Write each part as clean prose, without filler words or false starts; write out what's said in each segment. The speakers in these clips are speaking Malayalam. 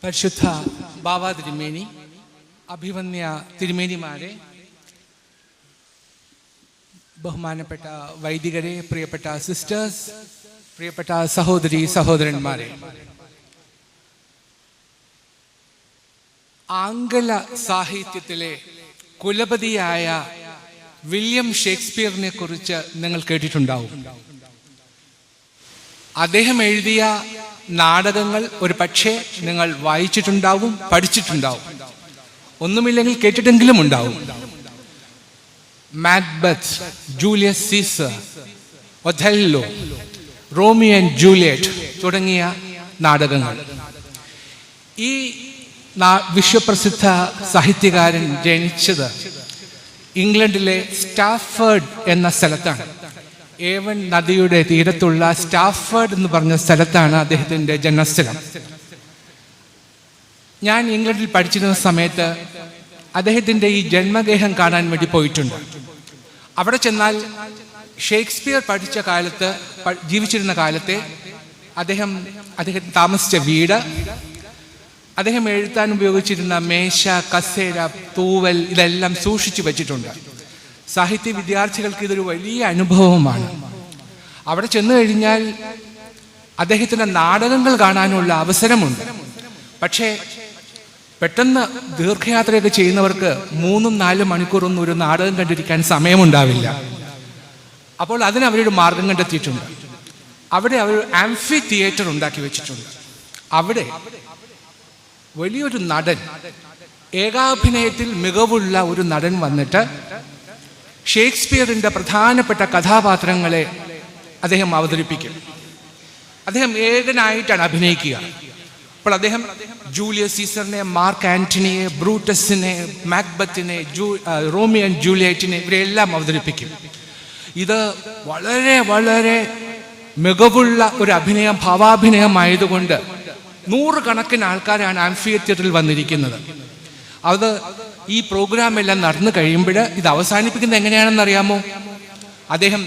പരിശുദ്ധ ബാവ തിരുമേനി, അഭിവന്യ തിരുമേനിമാരെ, ബഹുമാനപ്പെട്ട വൈദികരെ, പ്രിയപ്പെട്ട സിസ്റ്റേഴ്സ്, പ്രിയപ്പെട്ട സഹോദരി സഹോദരന്മാരെ, ആംഗല സാഹിത്യത്തിലെ കുലപതിയായ വില്യം ഷേക്സ്പിയറിനെ കുറിച്ച് നിങ്ങൾ കേട്ടിട്ടുണ്ടാവും. അദ്ദേഹം എഴുതിയ നാടകങ്ങൾ ഒരു പക്ഷേ നിങ്ങൾ വായിച്ചിട്ടുണ്ടാവും, പഠിച്ചിട്ടുണ്ടാവും, ഒന്നുമില്ലെങ്കിൽ കേട്ടിട്ടെങ്കിലും ഉണ്ടാവും. Macbeth, Julius Caesar, Othello, Romeo and Juliet തുടങ്ങിയ നാടകങ്ങൾ. ഈ വിശ്വപ്രസിദ്ധ സാഹിത്യകാരൻ ജനിച്ചത് ഇംഗ്ലണ്ടിലെ സ്റ്റാഫേർഡ് എന്ന സ്ഥലത്താണ്. ഏവൺ നദിയുടെ തീരത്തുള്ള സ്റ്റാഫേർഡ് എന്ന് പറഞ്ഞ സ്ഥലത്താണ് അദ്ദേഹത്തിൻ്റെ ജന്മസ്ഥലം. ഞാൻ ഇംഗ്ലണ്ടിൽ പഠിച്ചിരുന്ന സമയത്ത് അദ്ദേഹത്തിൻ്റെ ഈ ജന്മഗേഹം കാണാൻ വേണ്ടി പോയിട്ടുണ്ട്. അവിടെ ചെന്നാൽ ഷേക്സ്പിയർ പഠിച്ച കാലത്ത്, ജീവിച്ചിരുന്ന കാലത്തെ അദ്ദേഹം താമസിച്ച വീട്, അദ്ദേഹം എഴുതാൻ ഉപയോഗിച്ചിരുന്ന മേശ, കസേര, തൂവൽ ഇതെല്ലാം സൂക്ഷിച്ചു വെച്ചിട്ടുണ്ട്. സാഹിത്യ വിദ്യാർത്ഥികൾക്ക് ഇതൊരു വലിയ അനുഭവമാണ്. അവിടെ ചെന്നു കഴിഞ്ഞാൽ അദ്ദേഹത്തിൻ്റെ നാടകങ്ങൾ കാണാനുള്ള അവസരമുണ്ട്. പക്ഷേ പെട്ടെന്ന് ദീർഘയാത്രയൊക്കെ ചെയ്യുന്നവർക്ക് 3-4 മണിക്കൂറൊന്നും ഒരു നാടകം കണ്ടിരിക്കാൻ സമയമുണ്ടാവില്ല. അപ്പോൾ അവരൊരു മാർഗം കണ്ടെത്തിയിട്ടുണ്ട്. അവിടെ അവർ ആംഫി തിയേറ്റർ ഉണ്ടാക്കി വെച്ചിട്ടുണ്ട്. അവിടെ വലിയൊരു നടൻ, ഏകാഭിനയത്തിൽ മികവുള്ള ഒരു നടൻ വന്നിട്ട് ഷേക്സ്പിയറിൻ്റെ പ്രധാനപ്പെട്ട കഥാപാത്രങ്ങളെ അദ്ദേഹം അവതരിപ്പിക്കും. അദ്ദേഹം ഏകനായിട്ടാണ് അഭിനയിക്കുക. അപ്പോൾ അദ്ദേഹം ജൂലിയസ് സീസറിനെ, മാർക്ക് ആന്റണിയെ, ബ്രൂട്ടസിനെ, മാക്ബത്തിനെ, റോമിയോ ആൻഡ് ജൂലിയറ്റിനെ ഇവരെല്ലാം അവതരിപ്പിക്കും. ഇത് വളരെ വളരെ മികവുള്ള ഒരു ഭാവാഭിനയമായതുകൊണ്ട് 100 കണക്കിന് ആൾക്കാരാണ് ആംഫി തിയേറ്ററിൽ വന്നിരിക്കുന്നത്. അത് ഈ പ്രോഗ്രാം എല്ലാം നടന്നു കഴിയുമ്പോൾ ഇത് അവസാനിപ്പിക്കുന്നത് എങ്ങനെയാണെന്ന് അറിയാമോ? അദ്ദേഹം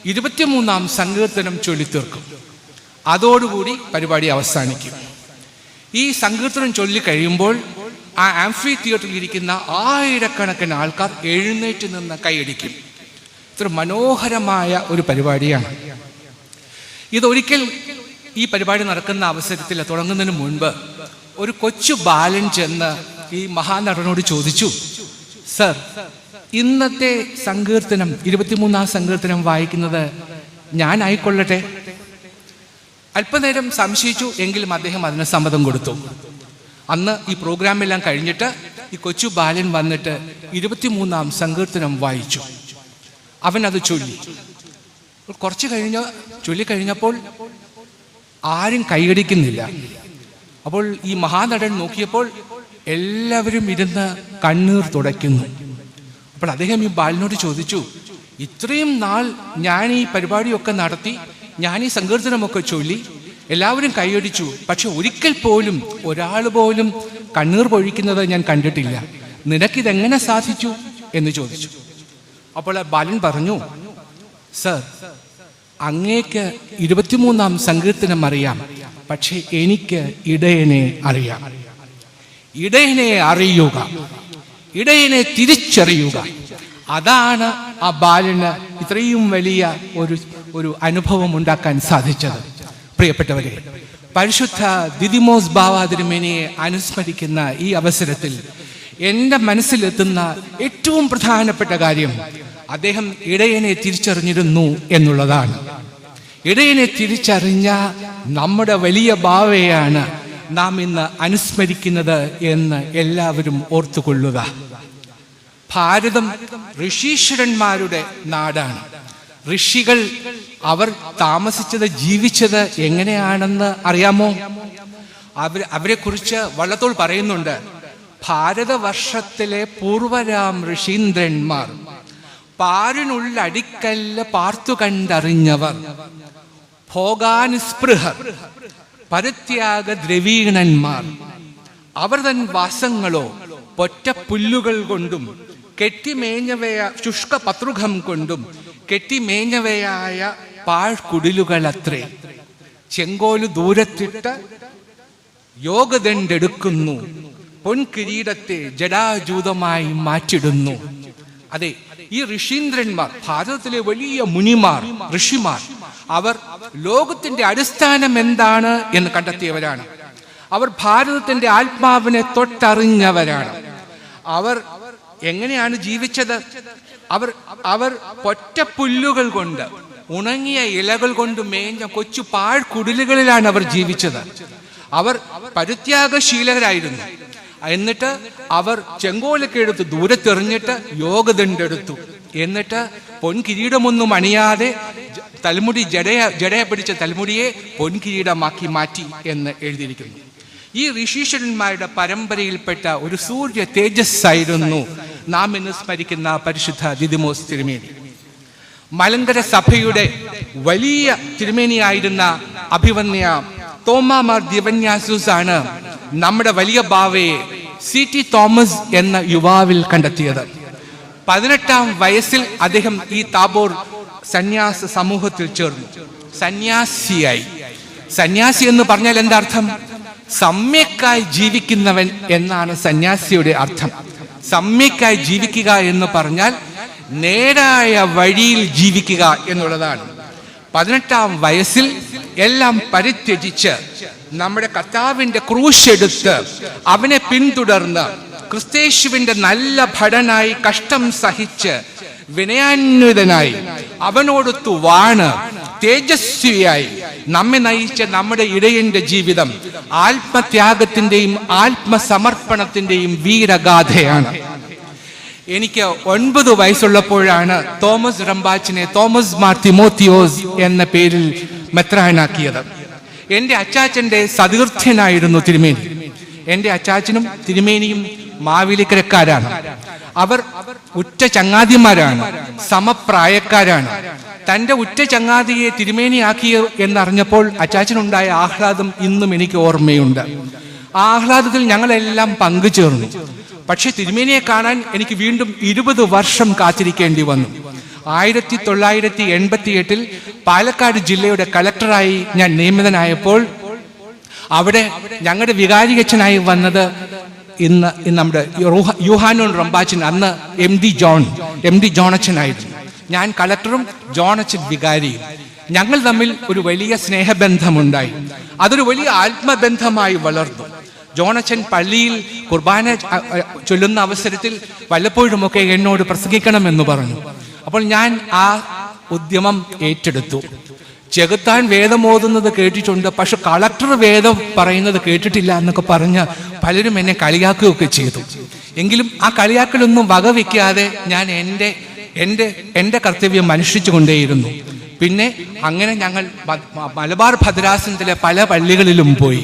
23-ാം സങ്കീർത്തനം ചൊല്ലിത്തീർക്കും. അതോടുകൂടി പരിപാടി അവസാനിക്കും. ഈ സങ്കീർത്തനം ചൊല്ലിക്കഴിയുമ്പോൾ ആ ആംഫി തിയേറ്ററിൽ ഇരിക്കുന്ന ആയിരക്കണക്കിന് ആൾക്കാർ എഴുന്നേറ്റ് നിന്ന് കൈയടിക്കും. ഇത്ര മനോഹരമായ ഒരു പരിപാടിയാണ്. ഇതൊരിക്കൽ ഈ പരിപാടി നടക്കുന്ന അവസരത്തിൽ തുടങ്ങുന്നതിന് മുൻപ് ഒരു കൊച്ചു ബാലൻ ചെന്ന് ഈ മഹാനടനോട് ചോദിച്ചു, സർ, ഇന്നത്തെ സങ്കീർത്തനം 23-ാം സങ്കീർത്തനം വായിക്കുന്നത് ഞാനായിക്കൊള്ളട്ടെ? അല്പനേരം സംശയിച്ചു, എങ്കിലും അദ്ദേഹം അതിന് സമ്മതം കൊടുത്തു. അന്ന് ഈ പ്രോഗ്രാമെല്ലാം കഴിഞ്ഞിട്ട് ഈ കൊച്ചു ബാലൻ വന്നിട്ട് 23-ാം സങ്കീർത്തനം വായിച്ചു. അവൻ അത് ചൊല്ലി. കുറച്ച് ചൊല്ലിക്കഴിഞ്ഞപ്പോൾ ആരും കൈയടിക്കുന്നില്ല. അപ്പോൾ ഈ മഹാനടൻ നോക്കിയപ്പോൾ എല്ലാവരും ഇരുന്ന് കണ്ണീർ തുടയ്ക്കുന്നു. അപ്പോൾ അദ്ദേഹം ഈ ബാലനോട് ചോദിച്ചു, ഇത്രയും നാൾ ഞാൻ ഈ പരിപാടിയൊക്കെ നടത്തി, ഞാൻ ഈ സങ്കീർത്തനമൊക്കെ ചൊല്ലി, എല്ലാവരും കൈയടിച്ചു, പക്ഷെ ഒരിക്കൽ പോലും ഒരാൾ പോലും കണ്ണീർ പൊഴിക്കുന്നത് ഞാൻ കണ്ടിട്ടില്ല. നിനക്കിതെങ്ങനെ സാധിച്ചു എന്ന് ചോദിച്ചു. അപ്പോൾ ബാലൻ പറഞ്ഞു, സർ, അങ്ങേക്ക് 23-ാം സങ്കീർത്തനം അറിയാം, പക്ഷെ എനിക്ക് ഇടയനെ അറിയാം. ഇടയനെ അറിയുക, ഇടയനെ തിരിച്ചറിയുക, അതാണ് ആ ബാലന് ഇത്രയും വലിയ ഒരു അനുഭവം ഉണ്ടാക്കാൻ സാധിച്ചത്. പ്രിയപ്പെട്ടവരെ, പരിശുദ്ധ ദിദിമോസ് ബാവ തിരുമേനിയെ അനുസ്മരിക്കുന്ന ഈ അവസരത്തിൽ എൻ്റെ മനസ്സിലെത്തുന്ന ഏറ്റവും പ്രധാനപ്പെട്ട കാര്യം അദ്ദേഹം ഇടയനെ തിരിച്ചറിഞ്ഞിരുന്നു എന്നുള്ളതാണ്. ഇടയനെ തിരിച്ചറിഞ്ഞ നമ്മുടെ വലിയ ബാവയാണ് നാം ഇന്ന് അനുസ്മരിക്കുന്നത് എന്ന് എല്ലാവരും ഓർത്തുകൊള്ളുക. ഭാരതം ഋഷീശ്വരന്മാരുടെ നാടാണ്. ഋഷികൾ അവർ താമസിച്ചത്, ജീവിച്ചത് എങ്ങനെയാണെന്ന് അറിയാമോ? അവരെ കുറിച്ച് വള്ളത്തോൾ പറയുന്നുണ്ട്, ഭാരതവർഷത്തിലെ പൂർവരാം ഋഷീന്ദ്രന്മാർ പാരിനുള്ള അടിക്കല്ല് പാർത്തു കണ്ടറിഞ്ഞവർ, ഭോഗാനിസ്പൃഹർ, പരിത്യാഗ ദ്രവീണന്മാർ. അവർ തൻ വാസങ്ങളോ പൊറ്റ പുല്ലുകൾ കൊണ്ടും ശുഷ്ക പത്രുഖം കൊണ്ടും കെട്ടിമേഞ്ഞവയായ പാഴ്കുടിലുകളത്രേ. ചെങ്കോല് ദൂരത്തിട്ട് യോഗദണ്ഡെടുക്കുന്നു, പൊൻകിരീടത്തെ ജടാജൂതമായി മാറ്റിടുന്നു. അതെ, ഈ ഋഷീന്ദ്രന്മാർ, ഭാരതത്തിലെ വലിയ മുനിമാർ, ഋഷിമാർ, അവർ ലോകത്തിന്റെ അടിസ്ഥാനം എന്താണ് എന്ന് കണ്ടെത്തിയവരാണ്. അവർ ഭാരതത്തിന്റെ ആത്മാവിനെ തൊട്ടറിഞ്ഞവരാണ്. അവർ എങ്ങനെയാണ് ജീവിച്ചത്? അവർ പൊറ്റപ്പുല്ലുകൾ കൊണ്ട്, ഉണങ്ങിയ ഇലകൾ കൊണ്ട് മേഞ്ഞ കൊച്ചു പാഴ്ക്കുടിലുകളിലാണ് അവർ ജീവിച്ചത്. അവർ പരിത്യാഗശീലരായിരുന്നു. എന്നിട്ട് അവർ ചെങ്കോലൊക്കെ എടുത്ത് ദൂരത്തെറിഞ്ഞിട്ട് യോഗദണ്ഡെടുത്തു. എന്നിട്ട് പൊൻകിരീടമൊന്നും അണിയാതെ തലമുടി ജടയ പിടിച്ച തലമുടിയെ പൊൻകിരീടമാക്കി മാറ്റി എന്ന് എഴുതിയിരിക്കുന്നു. ഈ ഋഷീശ്വരന്മാരുടെ പരമ്പരയിൽപ്പെട്ട ഒരു സൂര്യ തേജസ്സായിരുന്നു നാം ഇന്ന് സ്മരിക്കുന്ന പരിശുദ്ധ ദിദിമോസ് തിരുമേനി. മലങ്കര സഭയുടെ വലിയ തിരുമേനിയായിരുന്ന അഭിവന്യ തോമാമാർ ദിവന്യാസൂസ് ആണ് നമ്മുടെ വലിയ ബാവയെ C.T. തോമസ് എന്ന യുവാവിൽ കണ്ടെത്തിയത്. 18-ാം വയസ്സിൽ അദ്ദേഹം ഈ താബോർ സന്യാസ സമൂഹത്തിൽ ചേർന്നു, സന്യാസിയായി. സന്യാസി എന്ന് പറഞ്ഞാൽ എന്താ അർത്ഥം? സമ്യക്കായി ജീവിക്കുന്നവൻ എന്നാണ് സന്യാസിയുടെ അർത്ഥം. സമ്യക്കായി ജീവിക്കുക എന്ന് പറഞ്ഞാൽ നേരായ വഴിയിൽ ജീവിക്കുക എന്നുള്ളതാണ്. 18-ാം വയസ്സിൽ എല്ലാം പരിത്യജിച്ച് നമ്മുടെ കർത്താവിന്റെ ക്രൂശെടുത്ത് അവനെ പിന്തുടർന്ന് ക്രിസ്തേശുവിന്റെ നല്ല ഭടനായി കഷ്ടം സഹിച്ച് വിനയാന്വിതനായി അവനോടൊത്തു വാണ് തേജസ്വിയായി നമ്മെ നയിച്ച നമ്മുടെ ഇടയന്റെ ജീവിതം ആത്മത്യാഗത്തിന്റെയും ആത്മസമർപ്പണത്തിന്റെയും വീരഗാഥയാണ്. എനിക്ക് 9 വയസ്സുള്ളപ്പോഴാണ് തോമസ് റംബാച്ചിനെ തോമസ് മാർ തിമോത്തിയോസ് എന്ന പേരിൽ മെത്രാനാക്കിയത്. എൻ്റെ അച്ചാച്ചൻ്റെ സതീർത്ഥ്യനായിരുന്നു തിരുമേനി. എൻ്റെ അച്ചാച്ചനും തിരുമേനിയും മാവേലിക്കരക്കാരാണ്. അവർ ഉറ്റ ചങ്ങാതിമാരാണ്, സമപ്രായക്കാരാണ്. തൻ്റെ ഉറ്റ ചങ്ങാതിയെ തിരുമേനിയാക്കിയ എന്നറിഞ്ഞപ്പോൾ അച്ചാച്ചനുണ്ടായ ആഹ്ലാദം ഇന്നും എനിക്ക് ഓർമ്മയുണ്ട്. ആ ആഹ്ലാദത്തിൽ ഞങ്ങളെല്ലാം പങ്കുചേർന്നു. പക്ഷെ തിരുമേനിയെ കാണാൻ എനിക്ക് വീണ്ടും 20 വർഷം കാത്തിരിക്കേണ്ടി വന്നു. 1988 പാലക്കാട് ജില്ലയുടെ കളക്ടറായി ഞാൻ നിയമിതനായപ്പോൾ അവിടെ ഞങ്ങളുടെ വികാരിയച്ഛനായി വന്നത് ഇന്ന് നമ്മുടെ യൂഹാനോൻ റംബാച്ചൻ, അന്ന് എം ഡി ജോണച്ചനായിരുന്നു. ഞാൻ കളക്ടറും ജോണച്ചൻ വികാരിയും. ഞങ്ങൾ തമ്മിൽ ഒരു വലിയ സ്നേഹബന്ധമുണ്ടായി. അതൊരു വലിയ ആത്മബന്ധമായി വളർന്നു. ജോണച്ചൻ പള്ളിയിൽ കുർബാന ചൊല്ലുന്ന അവസരത്തിൽ വല്ലപ്പോഴുമൊക്കെ എന്നോട് പ്രസംഗിക്കണമെന്ന് പറഞ്ഞു. അപ്പോൾ ഞാൻ ആ ഉദ്യമം ഏറ്റെടുത്തു. ചെകുത്താൻ വേദം ഓതുന്നത് കേട്ടിട്ടുണ്ട്, പക്ഷെ കളക്ടർ വേദം പറയുന്നത് കേട്ടിട്ടില്ല എന്നൊക്കെ പറഞ്ഞ് പലരും എന്നെ കളിയാക്കുകയൊക്കെ ചെയ്തു. എങ്കിലും ആ കളിയാക്കലൊന്നും വകവെക്കാതെ ഞാൻ എൻ്റെ കർത്തവ്യം അനുഷ്ഠിച്ചു കൊണ്ടേയിരുന്നു. പിന്നെ അങ്ങനെ ഞങ്ങൾ മലബാർ ഭദ്രാസനത്തിലെ പല പള്ളികളിലും പോയി.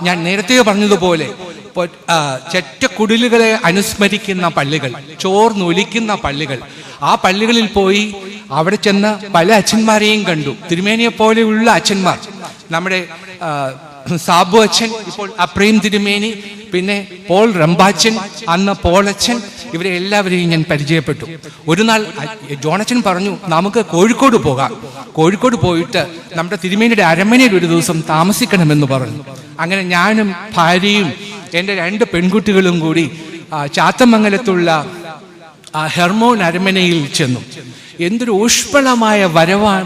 ഞാൻ നേരത്തെ പറഞ്ഞതുപോലെ ചെറ്റക്കുടിലുകളെ അനുസ്മരിക്കുന്ന പള്ളികൾ, ചോർന്നൊലിക്കുന്ന പള്ളികൾ, ആ പള്ളികളിൽ പോയി അവിടെ ചെന്ന് പല അച്ഛന്മാരെയും കണ്ടു. തിരുമേനിയെ പോലെയുള്ള അച്ഛന്മാർ, നമ്മുടെ സാബു അച്ഛൻ, ഇപ്പോൾ അപ്രീം തിരുമേനി, പിന്നെ പോൾ റംബാച്ചൻ, അന്ന് പോളച്ചൻ, ഇവരെ എല്ലാവരെയും ഞാൻ പരിചയപ്പെട്ടു. ഒരു നാൾ ജോണച്ചൻ പറഞ്ഞു, നമുക്ക് കോഴിക്കോട് പോകാം. കോഴിക്കോട് പോയിട്ട് നമ്മുടെ തിരുമേനിയുടെ അരമനയിൽ ഒരു ദിവസം താമസിക്കണമെന്ന് പറഞ്ഞു. അങ്ങനെ ഞാനും ഭാര്യയും എൻ്റെ 2 പെൺകുട്ടികളും കൂടി ചാത്തമംഗലത്തുള്ള ഹെർമോൻ അരമനയിൽ ചെന്നു. എന്തൊരു ഊഷ്മളമായ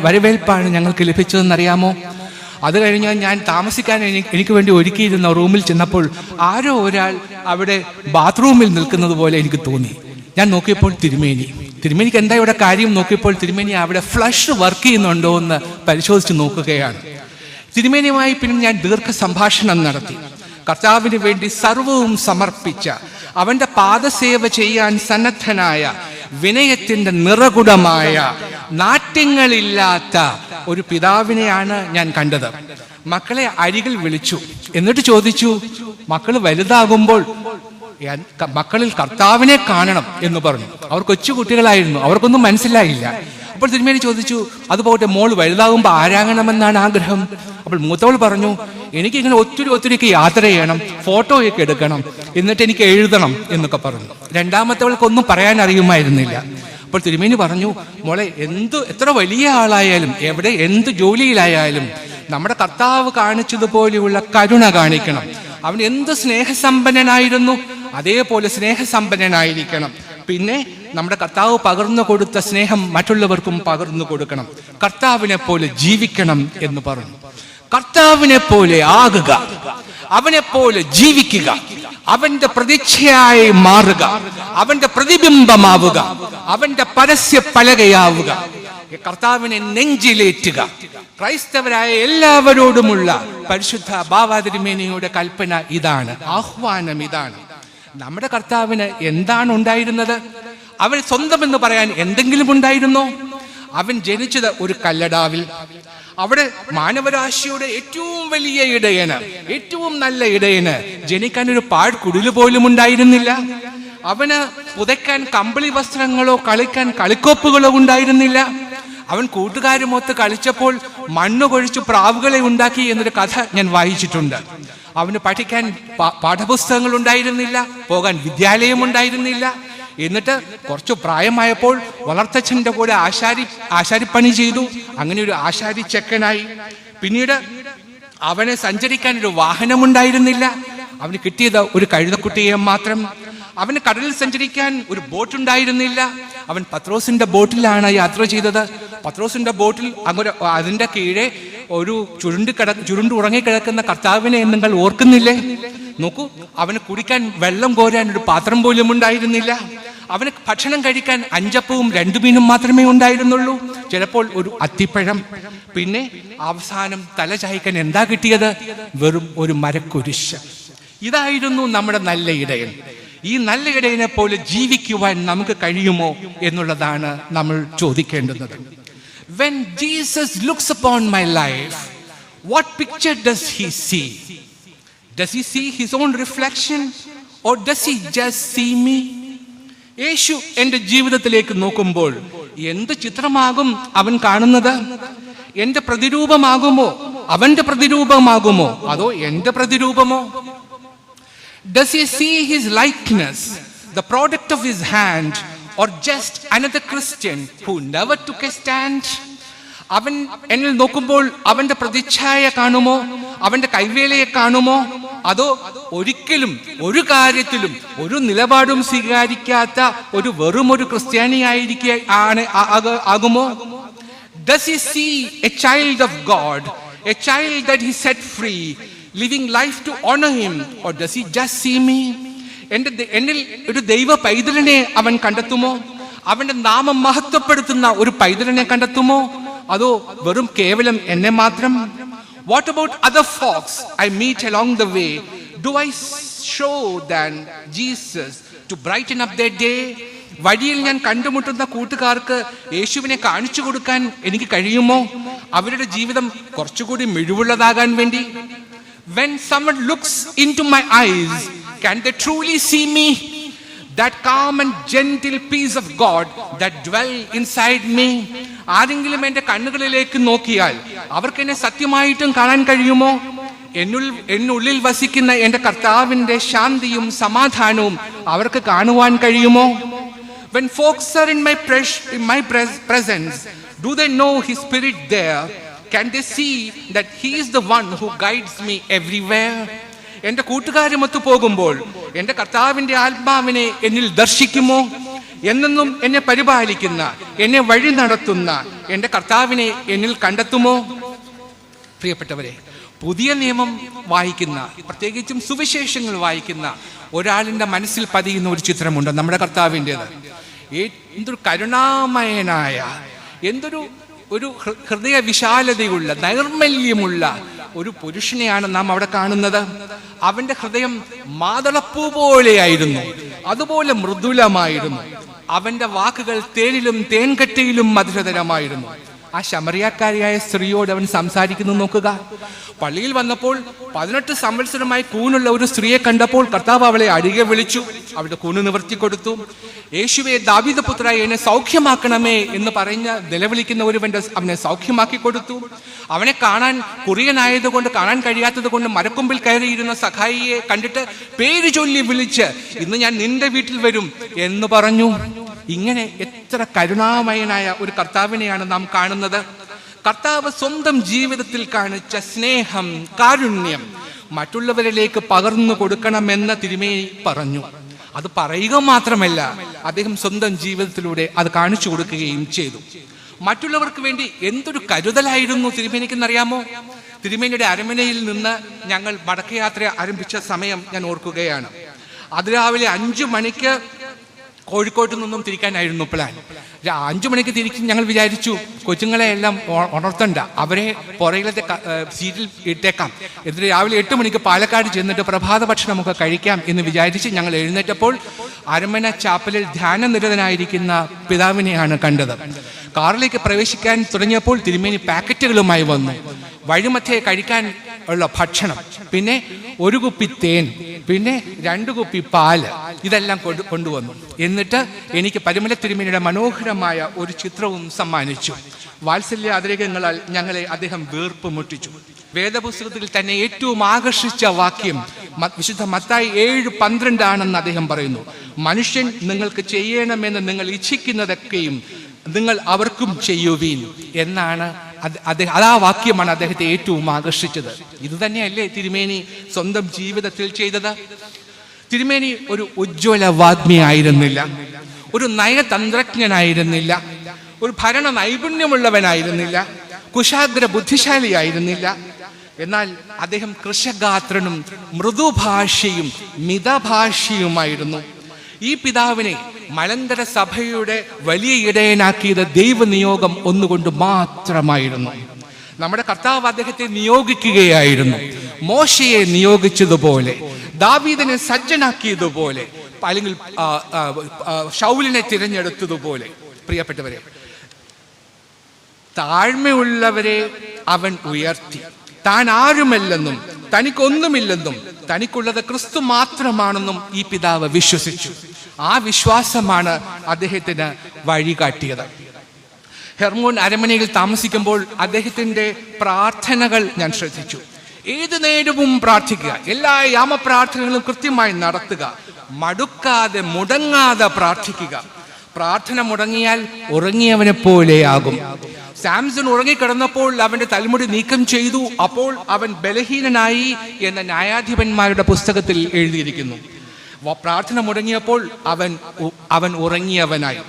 വരവേൽപ്പാണ് ഞങ്ങൾക്ക് ലഭിച്ചതെന്നറിയാമോ? അത് കഴിഞ്ഞ് ഞാൻ താമസിക്കാൻ എനിക്ക് വേണ്ടി ഒരുക്കിയിരുന്ന റൂമിൽ ചെന്നപ്പോൾ ആരോ ഒരാൾ അവിടെ ബാത്റൂമിൽ നിൽക്കുന്നത് പോലെ എനിക്ക് തോന്നി. ഞാൻ നോക്കിയപ്പോൾ തിരുമേനിക്ക് എന്താ ഇവിടെ കാര്യം നോക്കിയപ്പോൾ തിരുമേനി അവിടെ ഫ്ലഷ് വർക്ക് ചെയ്യുന്നുണ്ടോ എന്ന് പരിശോധിച്ച് നോക്കുകയാണ്. തിരുമേനിയുമായി പിന്നെ ഞാൻ ദീർഘ സംഭാഷണം നടത്തി. കർത്താവിന് വേണ്ടി സർവവും സമർപ്പിച്ച, അവന്റെ പാദസേവ ചെയ്യാൻ സന്നദ്ധനായ, വിനയത്തിന്റെ നിറകുടമായ, നാട്യങ്ങളില്ലാത്ത ഒരു പിതാവിനെയാണ് ഞാൻ കണ്ടത്. മക്കളെ അരികിൽ വിളിച്ചു. എന്നിട്ട് ചോദിച്ചു, മക്കൾ വലുതാകുമ്പോൾ മക്കളിൽ കർത്താവിനെ കാണണം എന്ന് പറഞ്ഞു. അവർ കൊച്ചുകുട്ടികളായിരുന്നു, അവർക്കൊന്നും മനസ്സിലായില്ല. അപ്പോൾ തിരുമേനി ചോദിച്ചു, അതുപോട്ടെ, മോൾ വലുതാകുമ്പോൾ ആരാകണമെന്നാണ് ആഗ്രഹം? അപ്പോൾ മൂത്തവൾ പറഞ്ഞു, എനിക്കിങ്ങനെ ഒത്തിരി യാത്ര ചെയ്യണം, ഫോട്ടോയൊക്കെ എടുക്കണം, എന്നിട്ട് എനിക്ക് എഴുതണം എന്നൊക്കെ പറഞ്ഞു. രണ്ടാമത്തവൾക്കൊന്നും പറയാൻ അറിയുമായിരുന്നില്ല. അപ്പോൾ തിരുമേനി പറഞ്ഞു, മോളെ, എത്ര വലിയ ആളായാലും, എവിടെ എന്ത് ജോലിയിലായാലും നമ്മുടെ കർത്താവ് കാണിച്ചതുപോലെയുള്ള കരുണ കാണിക്കണം. അവൻ എന്ത് സ്നേഹസമ്പന്നനായിരുന്നു അതേപോലെ സ്നേഹസമ്പന്നനായിരിക്കണം. പിന്നെ നമ്മുടെ കർത്താവ് പകർന്നു കൊടുത്ത സ്നേഹം മറ്റുള്ളവർക്കും പകർന്നു കൊടുക്കണം. കർത്താവിനെ പോലെ ജീവിക്കണം എന്ന് പറഞ്ഞു. കർത്താവിനെ പോലെ ആകുക, അവനെ പോലെ ജീവിക്കുക, അവന്റെ പ്രതിച്ഛയായി മാറുക, അവന്റെ പ്രതിബിംബമാവുക, അവന്റെ പരസ്യ പലകയാവുക, കർത്താവിനെ നെഞ്ചിലേറ്റുക. ക്രൈസ്തവരായ എല്ലാവരോടുമുള്ള പരിശുദ്ധ ബാവാതിരുമേനിയുടെ കൽപ്പന ഇതാണ്, ആഹ്വാനം ഇതാണ്. നമ്മുടെ കർത്താവിന് എന്താണ് ഉണ്ടായിരുന്നത്? അവൻ സ്വന്തമെന്ന് പറയാൻ എന്തെങ്കിലും ഉണ്ടായിരുന്നോ? അവൻ ജനിച്ചത് ഒരു കല്ലടാവിൽ. അവിടെ മാനവരാശിയുടെ ഏറ്റവും വലിയ ഇടയന്, ഏറ്റവും നല്ല ഇടയന് ജനിക്കാൻ ഒരു പാഴ്ക്കുടില് പോലും ഉണ്ടായിരുന്നില്ല. അവന് പുതയ്ക്കാൻ കമ്പിളി വസ്ത്രങ്ങളോ കളിക്കാൻ കളിക്കോപ്പുകളോ ഉണ്ടായിരുന്നില്ല. അവൻ കൂട്ടുകാരുമൊത്ത് കളിച്ചപ്പോൾ മണ്ണ് കൊഴിച്ചു പ്രാവുകളെ ഉണ്ടാക്കി എന്നൊരു കഥ ഞാൻ വായിച്ചിട്ടുണ്ട്. അവന് പഠിക്കാൻ പാഠപുസ്തകങ്ങൾ ഉണ്ടായിരുന്നില്ല, പോകാൻ വിദ്യാലയം ഉണ്ടായിരുന്നില്ല. എന്നിട്ട് കുറച്ചു പ്രായമായപ്പോൾ വളർത്തച്ഛൻ്റെ കൂടെ ആശാരിപ്പണി ചെയ്തു. അങ്ങനെ ഒരു ആശാരി ചെക്കനായി. പിന്നീട് അവന് സഞ്ചരിക്കാൻ ഒരു വാഹനമുണ്ടായിരുന്നില്ല. അവന് കിട്ടിയത് ഒരു കഴുതക്കുട്ടിയെ മാത്രം. അവന് കടലിൽ സഞ്ചരിക്കാൻ ഒരു ബോട്ടുണ്ടായിരുന്നില്ല. അവൻ പത്രോസിന്റെ ബോട്ടിലാണ് യാത്ര ചെയ്തത്. പത്രോസിന്റെ ബോട്ടിൽ അങ്ങനെ അതിന്റെ കീഴെ ഒരു ചുരുണ്ട് ഉറങ്ങിക്കിടക്കുന്ന കർത്താവിനെ നിങ്ങൾ ഓർക്കുന്നില്ലേ? നോക്കൂ, അവന് കുടിക്കാൻ വെള്ളം കോരാൻ ഒരു പാത്രം പോലും ഉണ്ടായിരുന്നില്ല. അവന് ഭക്ഷണം കഴിക്കാൻ 5 അപ്പവും 2 മീനും മാത്രമേ ഉണ്ടായിരുന്നുള്ളൂ, ചിലപ്പോൾ ഒരു അത്തിപ്പഴം. പിന്നെ അവസാനം തല ചായ്ക്കാൻ എന്താ കിട്ടിയത്? വെറും ഒരു മരക്കുരിശ്. ഇതായിരുന്നു നമ്മുടെ നല്ല ഇടയൻ. ഈ നല്ല ഇടയനെ പോലെ ജീവിക്കുവാൻ നമുക്ക് കഴിയുമോ എന്നുള്ളതാണ് നമ്മൾ ചോദിക്കേണ്ടുന്നത്. When Jesus looks upon my life, what picture does he see? Does he see his own reflection or does he just see me? യേശു എൻ്റെ ജീവിതത്തിലേക്ക് നോക്കുമ്പോൾ എന്ത് ചിത്രമാകും അവൻ കാണുന്നത്? എൻ്റെ പ്രതിരൂപമാകുമോ, അവന്റെ പ്രതിരൂപമാകുമോ, അതോ എൻ്റെ പ്രതിരൂപമോ? Does he see his likeness, the product of his hand, or just another Christian who never took a stand? അവൻ എന്നിൽ നോക്കുമ്പോൾ അവന്റെ പ്രതിച്ഛായ കാണുമോ, അവന്റെ കൈവേലയെ കാണുമോ, അതോ ഒരിക്കലും ഒരു കാര്യത്തിലും ഒരു നിലപാടും സ്വീകരിക്കാത്ത വെറും ഒരു ക്രിസ്ത്യാനിയായിരിക്കുമോ? Does he see a child of God, a child that he set free, living life to honor him, or does he just see me? എന്നിൽ ഒരു ദൈവ പൈതലിനെ അവൻ കണ്ടെത്തുമോ? അവന്റെ നാമം മഹത്വപ്പെടുത്തുന്ന ഒരു പൈതലിനെ കണ്ടെത്തുമോ, അതോ വെറും കേവലം എന്നെ മാത്രം? What about other folks I meet along the way? Do I show them Jesus to brighten up their day? വഴിയിൽ ഞാൻ കണ്ടുമുട്ടുന്ന കൂട്ടുകാർക്ക് യേശുവിനെ കാണിച്ചു കൊടുക്കാൻ എനിക്ക് കഴിയുമോ, അവരുടെ ജീവിതം കുറച്ചുകൂടി മിഴിവുള്ളതാകാൻ വേണ്ടി? When someone looks into my eyes, can they truly see me? That calm and gentle peace of God that dwell inside me. ആരെങ്കിലും എൻ്റെ കണ്ണുകളിലേക്ക് നോക്കിയാൽ അവർക്ക് എന്നെ സത്യമായിട്ടും കാണാൻ കഴിയുമോ? എന്നുള്ളിൽ വസിക്കുന്ന എൻ്റെ കർത്താവിൻ്റെ ശാന്തിയും സമാധാനവും അവർക്ക് കാണുവാൻ കഴിയുമോ? When folks are in my presence, do they know his spirit there? Can they see that he is the one who guides me everywhere? എൻ്റെ കൂട്ടുകാരുമൊത്തു പോകുമ്പോൾ എൻ്റെ കർത്താവിൻ്റെ ആത്മാവിനെ എന്നിൽ ദർശിക്കുമോ? എന്നെന്നും എന്നെ പരിപാലിക്കുന്ന, എന്നെ വഴി നടത്തുന്ന എൻ്റെ കർത്താവിനെ എന്നിൽ കണ്ടെത്തുമോ? പ്രിയപ്പെട്ടവരെ, പുതിയ നിയമം വായിക്കുന്ന, പ്രത്യേകിച്ചും സുവിശേഷങ്ങൾ വായിക്കുന്ന ഒരാളിൻ്റെ മനസ്സിൽ പതിയുന്ന ഒരു ചിത്രമുണ്ട് നമ്മുടെ കർത്താവിൻ്റെത്. എന്തൊരു കരുണാമയനായ, എന്തൊരു ഹൃദയ വിശാലതയുള്ള, നൈർമല്യമുള്ള ഒരു പുരുഷനെയാണ് നാം അവിടെ കാണുന്നത്. അവന്റെ ഹൃദയം മാതളപ്പൂ പോലെയായിരുന്നു, അതുപോലെ മൃദുലമായിരുന്നു. അവന്റെ വാക്കുകൾ തേനിലും തേൻകട്ടയിലും മധുരതരമായിരുന്നു. ആ ശമറിയാക്കാരിയായ സ്ത്രീയോട് അവൻ സംസാരിക്കുന്നു നോക്കുക. പള്ളിയിൽ വന്നപ്പോൾ 18 സംവത്സരമായി കൂനുള്ള ഒരു സ്ത്രീയെ കണ്ടപ്പോൾ കർത്താവ് അവളെ അരികെ വിളിച്ചു, അവളുടെ കൂണ് നിവർത്തി കൊടുത്തു. യേശുവേ, ദാവീദ് പുത്രാ, എന്നെ സൗഖ്യമാക്കണമേ എന്ന് പറഞ്ഞ് നിലവിളിക്കുന്ന ഒരുവന്റെ അവനെ സൗഖ്യമാക്കി കൊടുത്തു. അവനെ കാണാൻ കുറിയനായതുകൊണ്ട്, കാണാൻ കഴിയാത്തത് കൊണ്ട് മരക്കൊമ്പിൽ കയറിയിരുന്ന സഖായിയെ കണ്ടിട്ട് പേര് ചൊല്ലി വിളിച്ച്, ഇന്ന് ഞാൻ നിന്റെ വീട്ടിൽ വരും എന്ന് പറഞ്ഞു. ഇങ്ങനെ എത്ര കരുണാമയനായ ഒരു കർത്താവിനെയാണ് നാം കാണുന്നത്. കർത്താവ് സ്വന്തം ജീവിതത്തിൽ കാണിച്ച സ്നേഹം, കാരുണ്യം മറ്റുള്ളവരിലേക്ക് പകർന്നു കൊടുക്കണമെന്ന് തിരുമേനി പറഞ്ഞു. അത് പറയുക മാത്രമല്ല, അദ്ദേഹം സ്വന്തം ജീവിതത്തിലൂടെ അത് കാണിച്ചു കൊടുക്കുകയും ചെയ്തു. മറ്റുള്ളവർക്ക് വേണ്ടി എന്തൊരു കരുതലായിരുന്നു തിരുമേനിക്കെന്നറിയാമോ? തിരുമേനിയുടെ അരമനയിൽ നിന്ന് ഞങ്ങൾ മടക്കയാത്ര ആരംഭിച്ച സമയം ഞാൻ ഓർക്കുകയാണ്. അതിരാവിലെ 5 മണിക്ക് കോഴിക്കോട്ട് നിന്നും തിരിക്കാനായിരുന്നു പ്ലാൻ. 5 മണിക്ക് തിരിച്ച് ഞങ്ങൾ വിചാരിച്ചു കൊച്ചുങ്ങളെ എല്ലാം ഉണർത്തണ്ട, അവരെ പുറകിലത്തെ സീറ്റിൽ ഇട്ടേക്കാം, എന്നിട്ട് രാവിലെ 8 മണിക്ക് പാലക്കാട് ചെന്നിട്ട് പ്രഭാത ഭക്ഷണമൊക്കെ കഴിക്കാം എന്ന് വിചാരിച്ച് ഞങ്ങൾ എഴുന്നേറ്റപ്പോൾ അരമന ചാപ്പലിൽ ധ്യാനനിരതനായിരിക്കുന്ന പിതാവിനെയാണ് കണ്ടത്. കാറിലേക്ക് പ്രവേശിക്കാൻ തുടങ്ങിയപ്പോൾ തിരുമേനി പാക്കറ്റുകളുമായി വന്നു. വഴിമധ്യേ കഴിക്കാൻ ഉള്ള ഭക്ഷണം, പിന്നെ 1 കുപ്പി തേൻ, പിന്നെ 2 കുപ്പി പാല്, ഇതെല്ലാം കൊണ്ടുവന്നു. എന്നിട്ട് എനിക്ക് പരിമല തിരുമേനിയുടെ മനോഹരമായ ഒരു ചിത്രവും സമ്മാനിച്ചു. വാത്സല്യ അതിരേകങ്ങളാൽ ഞങ്ങളെ അദ്ദേഹം വീർപ്പ് മുട്ടിച്ചു. വേദപുസ്തകത്തിൽ തന്നെ ഏറ്റവും ആകർഷിച്ച വാക്യം വിശുദ്ധ മത്തായി 7:12 ആണെന്ന് അദ്ദേഹം പറയുന്നു. മനുഷ്യൻ നിങ്ങൾക്ക് ചെയ്യണമെന്ന് നിങ്ങൾ ഇച്ഛിക്കുന്നതൊക്കെയും നിങ്ങൾ അവർക്കും ചെയ്യുവീൻ എന്നാണ് ആ വാക്യമാണ് അദ്ദേഹത്തെ ഏറ്റവും ആകർഷിച്ചത്. ഇത് തന്നെയല്ലേ തിരുമേനി സ്വന്തം ജീവിതത്തിൽ ചെയ്തത്? തിരുമേനി ഒരു ഉജ്ജ്വല വാഗ്മിയായിരുന്നില്ല, ഒരു നയതന്ത്രജ്ഞനായിരുന്നില്ല, ഒരു ഭരണ നൈപുണ്യമുള്ളവനായിരുന്നില്ല, കുശാഗ്ര ബുദ്ധിശാലിയായിരുന്നില്ല. എന്നാൽ അദ്ദേഹം കൃശഗാത്രനും മൃദുഭാഷിയും മിതഭാഷിയുമായിരുന്നു. ഈ പിതാവിനെ മലങ്കര സഭയുടെ വലിയ ഇടയനാക്കിയത് ദൈവനിയോഗം ഒന്നുകൊണ്ട് മാത്രമായിരുന്നു. നമ്മുടെ കർത്താവ് അദ്ദേഹത്തെ നിയോഗിക്കുകയായിരുന്നു. മോശയെ നിയോഗിച്ചതുപോലെ, ദാവീദിനെ സജ്ജനാക്കിയതുപോലെ, അല്ലെങ്കിൽ ശൗലിനെ തിരഞ്ഞെടുത്തതുപോലെ. പ്രിയപ്പെട്ടവരെ, താഴ്മയുള്ളവരെ അവൻ ഉയർത്തി. താൻ ആരുമല്ലെന്നും തനിക്കൊന്നുമില്ലെന്നും തനിക്കുള്ളത് ക്രിസ്തു മാത്രമാണെന്നും ഈ പിതാവ് വിശ്വസിച്ചു. ആ വിശ്വാസമാണ് അദ്ദേഹത്തിന് വഴികാട്ടിയത്. ഹെർമോൻ അരമനയിൽ താമസിക്കുമ്പോൾ അദ്ദേഹത്തിന്റെ പ്രാർത്ഥനകൾ ഞാൻ ശ്രദ്ധിച്ചു. ഏതു നേരവും പ്രാർത്ഥിക്കുക, എല്ലാ യാമപ്രാർത്ഥനകളും കൃത്യമായി നടത്തുക, മടുക്കാതെ മുടങ്ങാതെ പ്രാർത്ഥിക്കുക. പ്രാർത്ഥന മുടങ്ങിയാൽ ഉറങ്ങിയവനെ പോലെയാകും. സാംസൺ ഉറങ്ങിക്കിടന്നപ്പോൾ അവന്റെ തലമുടി നീക്കം ചെയ്തു, അപ്പോൾ അവൻ ബലഹീനനായി എന്ന ന്യായാധിപന്മാരുടെ പുസ്തകത്തിൽ എഴുതിയിരിക്കുന്നു. പ്രാർത്ഥന മുടങ്ങിയപ്പോൾ അവൻ ഉറങ്ങിയവനായി.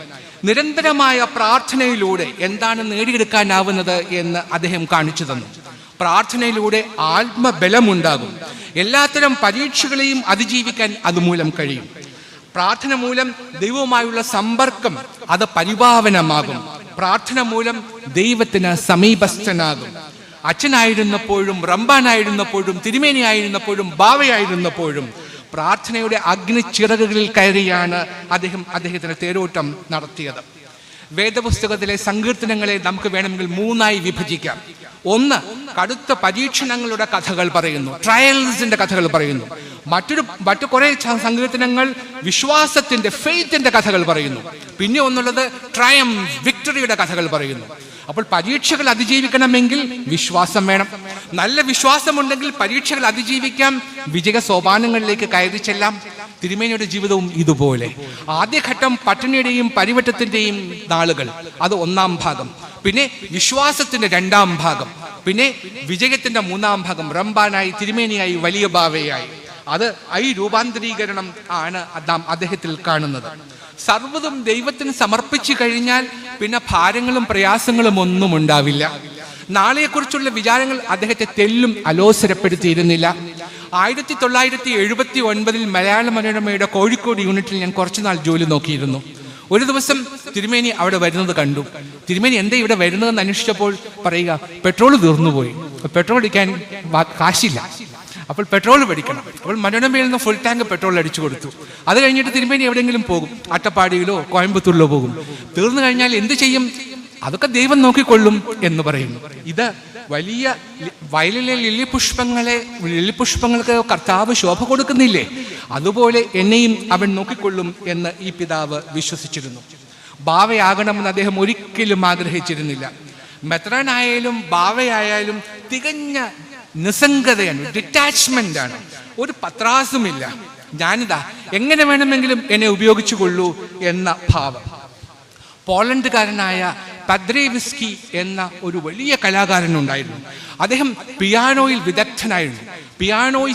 നിരന്തരമായ പ്രാർത്ഥനയിലൂടെ എന്താണ് നേടിയെടുക്കാനാവുന്നത് എന്ന് അദ്ദേഹം കാണിച്ചു തന്നു. പ്രാർത്ഥനയിലൂടെ ആത്മബലമുണ്ടാകും. എല്ലാത്തരം പരീക്ഷകളെയും അതിജീവിക്കാൻ അതുമൂലം കഴിയും. പ്രാർത്ഥന മൂലം ദൈവവുമായുള്ള സമ്പർക്കം അത് പരിപാവനമാകും. പ്രാർത്ഥന മൂലം ദൈവത്തിന് സമീപസ്ഥനാകും. അച്ഛനായിരുന്നപ്പോഴും, റമ്പാനായിരുന്നപ്പോഴും, തിരുമേനിയായിരുന്നപ്പോഴും, ബാവയായിരുന്നപ്പോഴും പ്രാർത്ഥനയുടെ അഗ്നിച്ചിറകുകളിൽ കയറിയാണ് അദ്ദേഹത്തിന് തേരോട്ടം നടത്തിയത്. വേദപുസ്തകത്തിലെ സങ്കീർത്തനങ്ങളെ നമുക്ക് വേണമെങ്കിൽ 3ആയി വിഭജിക്കാം. ഒന്ന്, കടുത്ത പരീക്ഷണങ്ങളുടെ കഥകൾ പറയുന്നു, ട്രയൽസിന്റെ കഥകൾ പറയുന്നു. മറ്റു കുറെ സങ്കീർത്തനങ്ങൾ വിശ്വാസത്തിന്റെ, ഫെയ്ത്തിന്റെ കഥകൾ പറയുന്നു. പിന്നെ ഒന്നുള്ളത് ട്രയംഫ്, വിക്ടറിയുടെ കഥകൾ പറയുന്നു. അപ്പോൾ പരീക്ഷകൾ അതിജീവിക്കണമെങ്കിൽ വിശ്വാസം വേണം. നല്ല വിശ്വാസമുണ്ടെങ്കിൽ പരീക്ഷകൾ അതിജീവിക്കാം, വിജയ സോപാനങ്ങളിലേക്ക് കയറി ചെല്ലാം. തിരുമേനിയുടെ ജീവിതവും ഇതുപോലെ. ആദ്യഘട്ടം പട്ടിണിയുടെയും പരിവട്ടത്തിന്റെയും നാളുകൾ, അത് 1-ാം ഭാഗം. പിന്നെ വിശ്വാസത്തിന്റെ 2-ാം ഭാഗം. പിന്നെ വിജയത്തിന്റെ 3-ാം ഭാഗം, റമ്പാനായി, തിരുമേനിയായി, വലിയ ബാവയായി. അത് ഈ രൂപാന്തരീകരണം ആണ് അദ്ദേഹത്തിൽ കാണുന്നത്. സർവ്വതും ദൈവത്തിന് സമർപ്പിച്ചു കഴിഞ്ഞാൽ പിന്നെ ഭാരങ്ങളും പ്രയാസങ്ങളും ഒന്നും ഉണ്ടാവില്ല. നാളെയെക്കുറിച്ചുള്ള വിചാരങ്ങൾ അദ്ദേഹത്തെ തെല്ലും അലോസരപ്പെടുത്തിയിരുന്നില്ല. 1979 മലയാള മനോരമയുടെ കോഴിക്കോട് യൂണിറ്റിൽ ഞാൻ കുറച്ചുനാൾ ജോലി നോക്കിയിരുന്നു. ഒരു ദിവസം തിരുമേനി അവിടെ വരുന്നത് കണ്ടു. തിരുമേനി എന്താ ഇവിടെ വരുന്നതെന്ന് അന്വേഷിച്ചപ്പോൾ പറയുക, പെട്രോൾ തീർന്നുപോയി, പെട്രോൾ അടിക്കാൻ കാശില്ല, അപ്പോൾ പെട്രോൾ മേടിക്കണം. അപ്പോൾ മനോരമയിൽ നിന്ന് ഫുൾ ടാങ്ക് പെട്രോൾ അടിച്ചു കൊടുത്തു. അത് കഴിഞ്ഞിട്ട് തിരുമേനി എവിടെയെങ്കിലും പോകും, അട്ടപ്പാടിയിലോ കോയമ്പത്തൂരിലോ പോകും. തീർന്നു കഴിഞ്ഞാൽ എന്ത് ചെയ്യും? അതൊക്കെ ദൈവം നോക്കിക്കൊള്ളും എന്ന് പറയുന്നു. ഇത് വലിയ വയലിലെ ലില്ലിപുഷ്പങ്ങൾക്ക് കർത്താവ് ശോഭ കൊടുക്കുന്നില്ലേ, അതുപോലെ എന്നെയും അവൻ നോക്കിക്കൊള്ളും എന്ന് ഈ പിതാവ് വിശ്വസിച്ചിരുന്നു. ബാവയാകണമെന്ന് അദ്ദേഹം ഒരിക്കലും ആഗ്രഹിച്ചിരുന്നില്ല. മെത്രാനായാലും ബാവയായാലും തികഞ്ഞ നിസ്സംഗതയാണ്, ഡിറ്റാച്ച്മെന്റ് ആണ്. ഒരു പത്രാസുമില്ല, ഞാനിതാ എങ്ങനെ വേണമെങ്കിലും എന്നെ ഉപയോഗിച്ചു കൊള്ളൂ എന്ന ഭാവം. പോളണ്ടുകാരനായ പദ്രേവിസ്കി എന്ന ഒരു വലിയ കലാകാരനുണ്ടായിരുന്നു. അദ്ദേഹം പിയാനോയിൽ വിദഗ്ധനായിരുന്നു.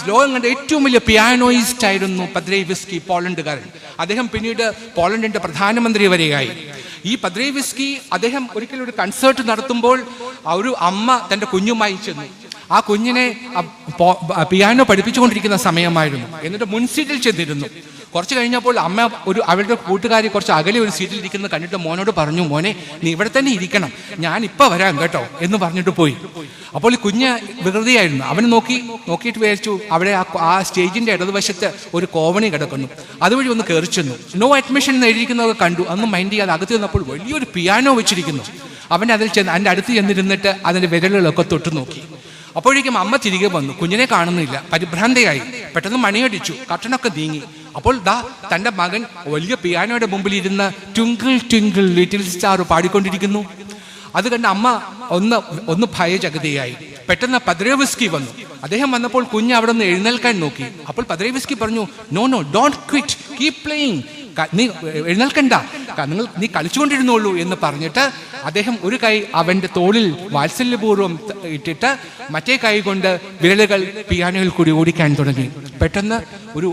ലോകം കണ്ട ഏറ്റവും വലിയ പിയാനോയിസ്റ്റ് ആയിരുന്നു പദ്രേവിസ്കി, പോളണ്ടുകാരൻ. അദ്ദേഹം പിന്നീട് പോളണ്ടിന്റെ പ്രധാനമന്ത്രി വരെയായി. ഈ പദ്രേവിസ്കി അദ്ദേഹം ഒരിക്കലും ഒരു കൺസേർട്ട് നടത്തുമ്പോൾ ഒരു അമ്മ തൻ്റെ കുഞ്ഞുമായി ചെന്നു. ആ കുഞ്ഞിനെ പിയാനോ പഠിപ്പിച്ചുകൊണ്ടിരിക്കുന്ന സമയമായിരുന്നു. എന്നിട്ട് മുൻസീറ്റിൽ ചെന്നിരുന്നു. കുറച്ച് കഴിഞ്ഞപ്പോൾ അമ്മ അവരുടെ കൂട്ടുകാരി കുറച്ച് അകലെ ഒരു സീറ്റിൽ ഇരിക്കുന്നത് കണ്ടിട്ട് മോനോട് പറഞ്ഞു, മോനെ നീ ഇവിടെ തന്നെ ഇരിക്കണം, ഞാൻ ഇപ്പം വരാം കേട്ടോ എന്ന് പറഞ്ഞിട്ട് പോയി. അപ്പോൾ ഈ കുഞ്ഞ് വികൃതിയായിരുന്നു. അവന് നോക്കിയിട്ട് വിചാരിച്ചു അവിടെ ആ സ്റ്റേജിന്റെ ഇടതുവശത്ത് ഒരു കോവണി കിടക്കുന്നു, അതുവഴി ഒന്ന് കയറി ചെന്നു. നോ അഡ്മിഷൻ എന്ന് എഴുതിയിരിക്കുന്നതൊക്കെ കണ്ടു. അതൊന്നും മൈൻഡ് ചെയ്യാതെ അകത്ത് ചെന്നപ്പോൾ വലിയൊരു പിയാനോ വെച്ചിരിക്കുന്നു. അവൻ അതിൻ്റെ അടുത്ത് ചെന്നിരുന്നിട്ട് അതിൻ്റെ വിരലുകളൊക്കെ തൊട്ട് നോക്കി. അപ്പോഴേക്കും അമ്മ തിരികെ വന്നു. കുഞ്ഞിനെ കാണുന്നില്ല. പരിഭ്രാന്തയായി. പെട്ടെന്ന് മണിയടിച്ചു. കർട്ടനൊക്കെ നീങ്ങി. അപ്പോൾ തൻ്റെ മകൻ വലിയ പിയാനോയുടെ മുമ്പിൽ ഇരുന്ന് ട്വിങ്കിൾ ട്വിങ്കിൾ ലിറ്റിൽ സ്റ്റാർ പാടിക്കൊണ്ടിരിക്കുന്നു. അത് കണ്ട് അമ്മ ഒന്ന് ഭയചകിതയായി. പെട്ടെന്ന് പദ്രേവിസ്കി വന്നു. അദ്ദേഹം വന്നപ്പോൾ കുഞ്ഞ് അവിടെ നിന്ന് എഴുന്നേൽക്കാൻ നോക്കി. അപ്പോൾ പദ്രേവിസ്കി പറഞ്ഞു, no don't quit, keep playing, നീ എഴുന്നേൽക്കണ്ട, നീ കളിച്ചുകൊണ്ടിരുന്നുള്ളൂ എന്ന് പറഞ്ഞിട്ട് അദ്ദേഹം ഒരു കൈ അവൻ്റെ തോളിൽ വാത്സല്യപൂർവ്വം ഇട്ടിട്ട് മറ്റേ കൈ കൊണ്ട് വിരലുകൾ പിയാനോയിൽ കൂടി ഓടിക്കാൻ തുടങ്ങി. പെട്ടെന്ന് ഒരു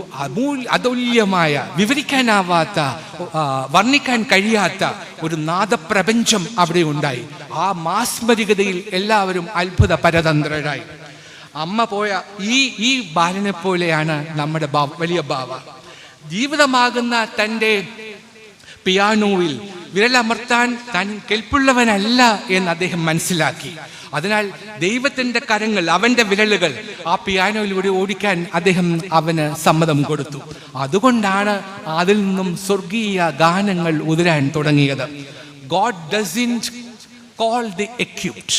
അതുല്യമായ, വിവരിക്കാനാവാത്ത, വർണ്ണിക്കാൻ കഴിയാത്ത ഒരു നാദപ്രപഞ്ചം അവിടെ ഉണ്ടായി. ആ മാസ്മരികതയിൽ എല്ലാവരും അത്ഭുത പരതന്ത്രരായി. അമ്മ പോയ ഈ ബാലനെ പോലെയാണ് നമ്മുടെ വലിയ ബാവ. ജീവിതമാകുന്ന തൻ്റെ പിയാനോയിൽ വിരലമർത്താൻ താൻ കെൽപ്പുള്ളവനല്ല എന്ന് അദ്ദേഹം മനസ്സിലാക്കി. അതിനാൽ ദൈവത്തിൻ്റെ കരങ്ങൾ, അവൻ്റെ വിരലുകൾ ആ പിയാനോയിലൂടെ ഓടിക്കാൻ അദ്ദേഹം അവന് സമ്മതം കൊടുത്തു. അതുകൊണ്ടാണ് അതിൽ നിന്നും സ്വർഗീയ ഗാനങ്ങൾ ഉതിരാൻ തുടങ്ങിയത്. God doesn't call the equipped,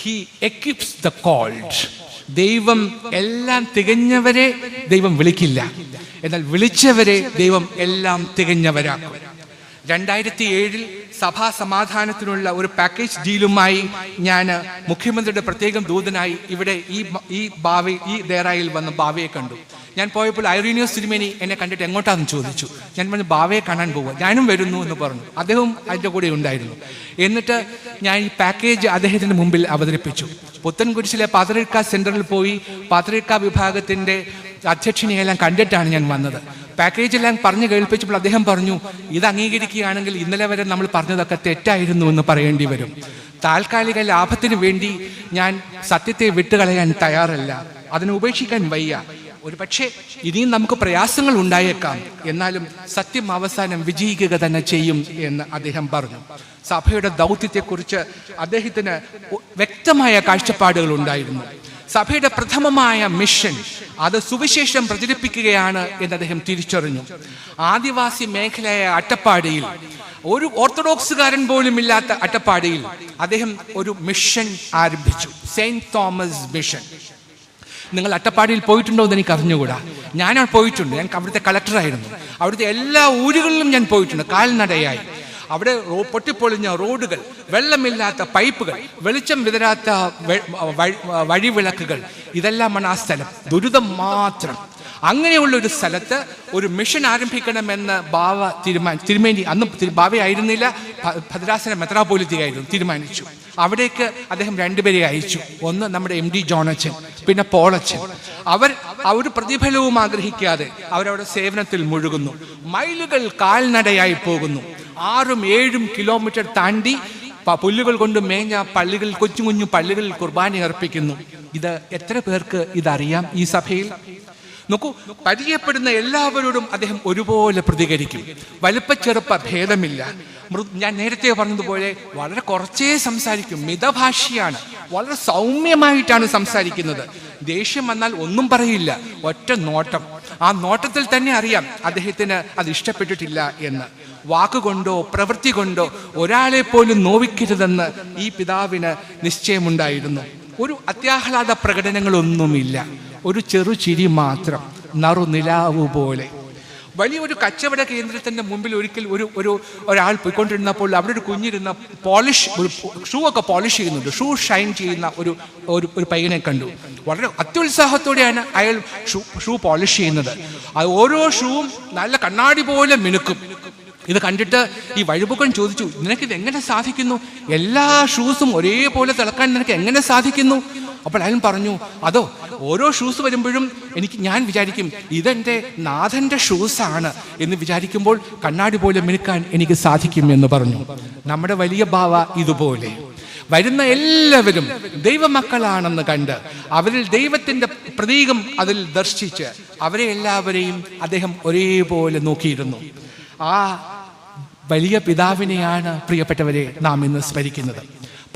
He equips the called. ദൈവം എല്ലാം തികഞ്ഞവരെ ദൈവം വിളിക്കില്ല, എന്നാൽ വിളിച്ചവരെ ദൈവം എല്ലാം തികഞ്ഞവരാക്കും. 2007 സഭാ സമാധാനത്തിനുള്ള ഒരു പാക്കേജ് ഡീലുമായി ഞാൻ മുഖ്യമന്ത്രിയുടെ പ്രത്യേകം ദൂതനായി ഇവിടെ ഈ ദേറായിൽ വന്ന് ബാവയെ കണ്ടു. ഞാൻ പോയപ്പോൾ ഐറീനിയോസ് തിരുമേനി എന്നെ കണ്ടിട്ട് എങ്ങോട്ടാണെന്ന് ചോദിച്ചു. ഞാൻ പറഞ്ഞു ബാവയെ കാണാൻ പോവുക, ഞാനും വരുന്നു എന്ന് പറഞ്ഞു. അദ്ദേഹവും അതിൻ്റെ കൂടെ ഉണ്ടായിരുന്നു. എന്നിട്ട് ഞാൻ ഈ പാക്കേജ് അദ്ദേഹത്തിൻ്റെ മുമ്പിൽ അവതരിപ്പിച്ചു. പുത്തൻകുരിശിലെ പാത്രിക സെന്ററിൽ പോയി പാത്രിക വിഭാഗത്തിൻ്റെ അധ്യക്ഷനെയെല്ലാം കണ്ടിട്ടാണ് ഞാൻ വന്നത്. പാക്കേജെല്ലാം പറഞ്ഞു കേൾപ്പിച്ചപ്പോൾ അദ്ദേഹം പറഞ്ഞു, ഇത് അംഗീകരിക്കുകയാണെങ്കിൽ ഇന്നലെ വരെ നമ്മൾ പറഞ്ഞതൊക്കെ തെറ്റായിരുന്നു എന്ന് പറയേണ്ടി വരും. താൽക്കാലിക ലാഭത്തിന് വേണ്ടി ഞാൻ സത്യത്തെ വിട്ടുകളയാൻ തയ്യാറല്ല, അതിനെ ഉപേക്ഷിക്കാൻ വയ്യ. ഒരു പക്ഷേ ഇനിയും നമുക്ക് പ്രയാസങ്ങൾ ഉണ്ടായേക്കാം, എന്നാലും സത്യം അവസാനം വിജയിക്കുക തന്നെ ചെയ്യും എന്ന് അദ്ദേഹം പറഞ്ഞു. സഭയുടെ ദൗത്യത്തെക്കുറിച്ച് അദ്ദേഹത്തിന് വ്യക്തമായ കാഴ്ചപ്പാടുകൾ ഉണ്ടായിരുന്നു. സഭയുടെ പ്രഥമമായ മിഷൻ അത് സുവിശേഷം പ്രചരിപ്പിക്കുകയാണ് എന്ന് അദ്ദേഹം തിരിച്ചറിഞ്ഞു. ആദിവാസി മേഖലയായ അട്ടപ്പാടിയിൽ, ഒരു ഓർത്തഡോക്സുകാരൻ പോലും ഇല്ലാത്ത അട്ടപ്പാടിയിൽ അദ്ദേഹം ഒരു മിഷൻ ആരംഭിച്ചു, സെയിന്റ് തോമസ് മിഷൻ. നിങ്ങൾ അട്ടപ്പാടിയിൽ പോയിട്ടുണ്ടോ എന്ന് എനിക്ക് അറിഞ്ഞുകൂടാ. ഞാൻ പോയിട്ടുണ്ട്. ഞാൻ അവിടുത്തെ കളക്ടറായിരുന്നു. അവിടുത്തെ എല്ലാ ഊരുകളിലും ഞാൻ പോയിട്ടുണ്ട് കാൽനടയായി. അവിടെ പൊട്ടിപ്പൊളിഞ്ഞ റോഡുകൾ, വെള്ളമില്ലാത്ത പൈപ്പുകൾ, വെളിച്ചം വിതരാത്ത വഴിവിളക്കുകൾ, ഇതെല്ലാമാണ് ആ സ്ഥലം. ദുരിതം മാത്രം. അങ്ങനെയുള്ള ഒരു സ്ഥലത്ത് ഒരു മിഷൻ ആരംഭിക്കണമെന്ന് ബാവ തിരുമേനി, അന്ന് ബാവയായിരുന്നില്ല, ഭദ്രാസന മെത്രാപ്പോലിത്തയായിരുന്നു, തീരുമാനിച്ചു. അവിടേക്ക് അദ്ദേഹം 2 പേരെ അയച്ചു. ഒന്ന് നമ്മുടെ MD ജോണച്ചൻ, പിന്നെ പോളച്ചൻ. അവർ പ്രതിഫലവും ആഗ്രഹിക്കാതെ അവരവിടെ സേവനത്തിൽ മുഴുകുന്നു. മൈലുകൾ കാൽനടയായി പോകുന്നു. 6-7 കിലോമീറ്റർ താണ്ടി പുല്ലുകൾ കൊണ്ട് മേഞ്ഞ പള്ളികളിൽ, കൊച്ചു കുഞ്ഞു പള്ളികളിൽ കുർബാന അർപ്പിക്കുന്നു. ഇത് എത്ര പേർക്ക് ഇതറിയാം ഈ സഭയിൽ? നോക്കൂ, പരിചയപ്പെടുന്ന എല്ലാവരോടും അദ്ദേഹം ഒരുപോലെ പ്രതികരിക്കും. വലുപ്പച്ചെറുപ്പ ഭേദമില്ല. ഞാൻ നേരത്തെ പറഞ്ഞതുപോലെ വളരെ കുറച്ചേ സംസാരിക്കും. മിതഭാഷിയാണ്. വളരെ സൗമ്യമായിട്ടാണ് സംസാരിക്കുന്നത്. ദേഷ്യം വന്നാൽ ഒന്നും പറയില്ല, ഒറ്റ നോട്ടം. ആ നോട്ടത്തിൽ തന്നെ അറിയാം അദ്ദേഹത്തിന് അത് ഇഷ്ടപ്പെട്ടിട്ടില്ല എന്ന്. വാക്കുകൊണ്ടോ പ്രവൃത്തി കൊണ്ടോ ഒരാളെ പോലും നോവിക്കരുതെന്ന് ഈ പിതാവിന് നിശ്ചയമുണ്ടായിരുന്നു. ഒരു അത്യാഹ്ലാദ പ്രകടനങ്ങളൊന്നുമില്ല, ഒരു ചെറു ചിരി മാത്രം, നറുനിലാവ് പോലെ. വലിയൊരു കച്ചവട കേന്ദ്രത്തിന്റെ മുമ്പിൽ ഒരിക്കൽ ഒരാൾ പോയിക്കൊണ്ടിരുന്നപ്പോൾ അവിടെ ഒരു കുഞ്ഞിരുന്ന ഷൂ ഒക്കെ പോളിഷ് ചെയ്യുന്നുണ്ട്, ഷൂ ഷൈൻ ചെയ്യുന്ന ഒരു പയ്യനെ കണ്ടു. വളരെ അത്യുത്സാഹത്തോടെയാണ് അയാൾ ഷൂ പോളിഷ് ചെയ്യുന്നത്. ഓരോ ഷൂവും നല്ല കണ്ണാടി പോലെ മിനുക്കും. ഇത് കണ്ടിട്ട് ഈ വഴിപോക്കൻ ചോദിച്ചു, നിനക്കിത് എങ്ങനെ സാധിക്കുന്നു? എല്ലാ ഷൂസും ഒരേപോലെ തിളക്കാൻ നിനക്ക് എങ്ങനെ സാധിക്കുന്നു? അപ്പോൾ അയാൾ പറഞ്ഞു, അതോ ഓരോ ഷൂസ് വരുമ്പോഴും ഞാൻ വിചാരിക്കും ഇതെൻ്റെ നാഥൻ്റെ ഷൂസാണ് എന്ന് വിചാരിക്കുമ്പോൾ കണ്ണാടി പോലെ മിനുക്കാൻ എനിക്ക് സാധിക്കും എന്ന് പറഞ്ഞു. നമ്മുടെ വലിയ ബാവ ഇതുപോലെ വരുന്ന എല്ലാവരും ദൈവമക്കളാണെന്ന് കണ്ട് അവരിൽ ദൈവത്തിൻ്റെ പ്രതീകം അതിൽ ദർശിച്ച് അവരെ എല്ലാവരെയും അദ്ദേഹം ഒരേപോലെ നോക്കിയിരുന്നു. ആ വലിയ പിതാവിനെയാണ് പ്രിയപ്പെട്ടവരെ നാം ഇന്ന് സ്മരിക്കുന്നത്.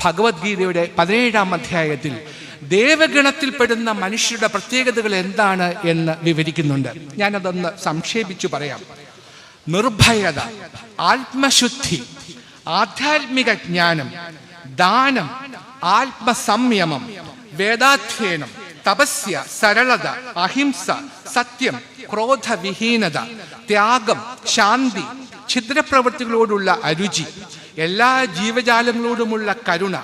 ഭഗവത്ഗീതയുടെ 17-ാം അധ്യായത്തിൽ ദേവഗണത്തിൽപ്പെടുന്ന മനുഷ്യരുടെ പ്രത്യേകതകൾ എന്താണ് എന്ന് വിവരിക്കുന്നുണ്ട്. ഞാനതൊന്ന് സംക്ഷേപിച്ചു പറയാം. നിർഭയത, ആത്മശുദ്ധി, ആധ്യാത്മിക ജ്ഞാനം, ദാനം, ആത്മസംയമം, വേദാധ്യയനം, തപസ്യ, സരളത, അഹിംസ, സത്യം, ക്രോധവിഹീനത, ത്യാഗം, ശാന്തി, ഛിദ്രപ്രവൃത്തികളോടുള്ള അരുചി, എല്ലാ ജീവജാലങ്ങളോടുമുള്ള കരുണ,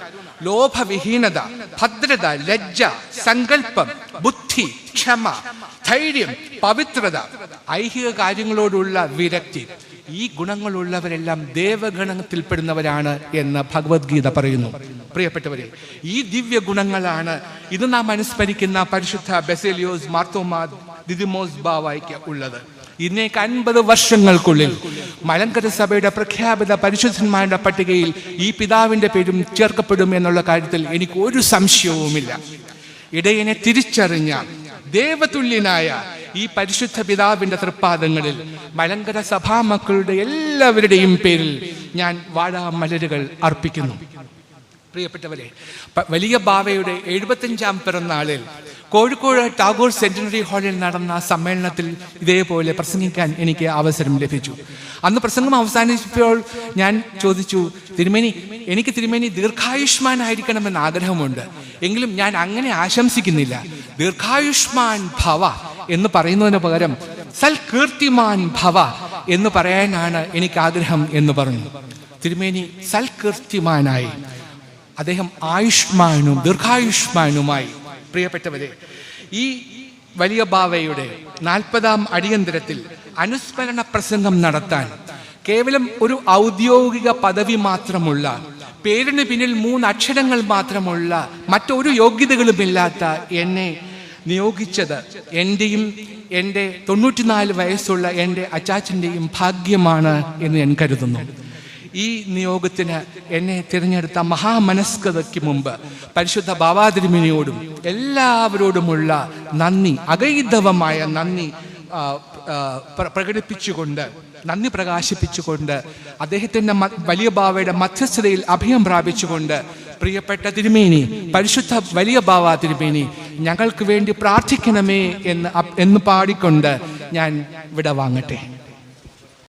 ലോഭവിഹീനത, ഭദ്രത, ലജ്ജ, സങ്കല്പം, ബുദ്ധി, ക്ഷമ, ധൈര്യം, പവിത്രത, ഐഹിക കാര്യങ്ങളോടുള്ള വിരക്തി. ഈ ഗുണങ്ങളുള്ളവരെല്ലാം ദേവഗണത്തിൽപ്പെടുന്നവരാണ് എന്ന് ഭഗവത്ഗീത പറയുന്നു. പ്രിയപ്പെട്ടവരെ, ഈ ദിവ്യ ഗുണങ്ങളാണ് ഇത് നാം അനുസ്മരിക്കുന്ന പരിശുദ്ധ ബസേലിയോസ് മാർത്തോമാ ദിദിമോസ് ബാവായ്ക്ക് ഉള്ളത്. ഇന്നേക്ക് 50 വർഷങ്ങൾക്കുള്ളിൽ മലങ്കര സഭയുടെ പ്രഖ്യാപിത പരിശുദ്ധന്മാരുടെ പട്ടികയിൽ ഈ പിതാവിൻ്റെ പേരും ചേർക്കപ്പെടും എന്നുള്ള കാര്യത്തിൽ എനിക്ക് ഒരു സംശയവുമില്ല. ഇടയനെ തിരിച്ചറിഞ്ഞ ദേവതുല്യനായ ഈ പരിശുദ്ധ പിതാവിൻ്റെ തൃപ്പാദങ്ങളിൽ മലങ്കര സഭാമക്കളുടെ എല്ലാവരുടെയും പേരിൽ ഞാൻ വാഴാമലരുകൾ അർപ്പിക്കുന്നു. പ്രിയപ്പെട്ടവരെ, വലിയ ബാവയുടെ 75-ാം പിറന്നാളിൽ കോഴിക്കോട് ടാഗോർ സെന്റിനറി ഹാളിൽ നടന്ന സമ്മേളനത്തിൽ ഇതേപോലെ പ്രസംഗിക്കാൻ എനിക്ക് അവസരം ലഭിച്ചു. അന്ന് പ്രസംഗം അവസാനിച്ചപ്പോൾ ഞാൻ ചോദിച്ചു, എനിക്ക് തിരുമേനി ദീർഘായുഷ്മാനായിരിക്കണമെന്ന് ആഗ്രഹമുണ്ട്, എങ്കിലും ഞാൻ അങ്ങനെ ആശംസിക്കുന്നില്ല. ദീർഘായുഷ്മാൻ ഭവ എന്ന് പറയുന്നതിന് പകരം സൽകീർത്തിമാൻ ഭവ എന്ന് പറയാനാണ് എനിക്ക് ആഗ്രഹം എന്ന് പറഞ്ഞു. തിരുമേനി സൽകീർത്തിമാനായി, അദ്ദേഹം ആയുഷ്മാനും ദീർഘായുഷ്മാനുമായി. പ്രിയപ്പെട്ടവരെ, ഈ വലിയ ബാവയുടെ 40-ാം അടിയന്തരത്തിൽ അനുസ്മരണ പ്രസംഗം നടത്താൻ കേവലം ഒരു ഔദ്യോഗിക പദവി മാത്രമുള്ള, പേരിന് പിന്നിൽ 3 അക്ഷരങ്ങൾ മാത്രമുള്ള, മറ്റൊരു യോഗ്യതകളുമില്ലാത്ത എന്നെ നിയോഗിച്ചത് എൻ്റെയും എൻ്റെ 94 വയസ്സുള്ള എൻ്റെ അച്ചാച്ചൻ്റെയും ഭാഗ്യമാണ് എന്ന് ഞാൻ കരുതുന്നു. ഈ നിയോഗത്തിന് എന്നെ തിരഞ്ഞെടുത്ത മഹാമനസ്കതയ്ക്ക് മുമ്പ് പരിശുദ്ധ ബാവാതിരുമേനിയോടും എല്ലാവരോടുമുള്ള നന്ദി, അഗൈതവമായ നന്ദി നന്ദി പ്രകാശിപ്പിച്ചുകൊണ്ട് അദ്ദേഹത്തിൻ്റെ വലിയ ബാവയുടെ മധ്യസ്ഥതയിൽ അഭയം പ്രാപിച്ചുകൊണ്ട്, പ്രിയപ്പെട്ട തിരുമേനി, പരിശുദ്ധ വലിയ ബാവ തിരുമേനി, ഞങ്ങൾക്ക് വേണ്ടി പ്രാർത്ഥിക്കണമേ എന്ന് പാടിക്കൊണ്ട് ഞാൻ വിട വാങ്ങട്ടെ.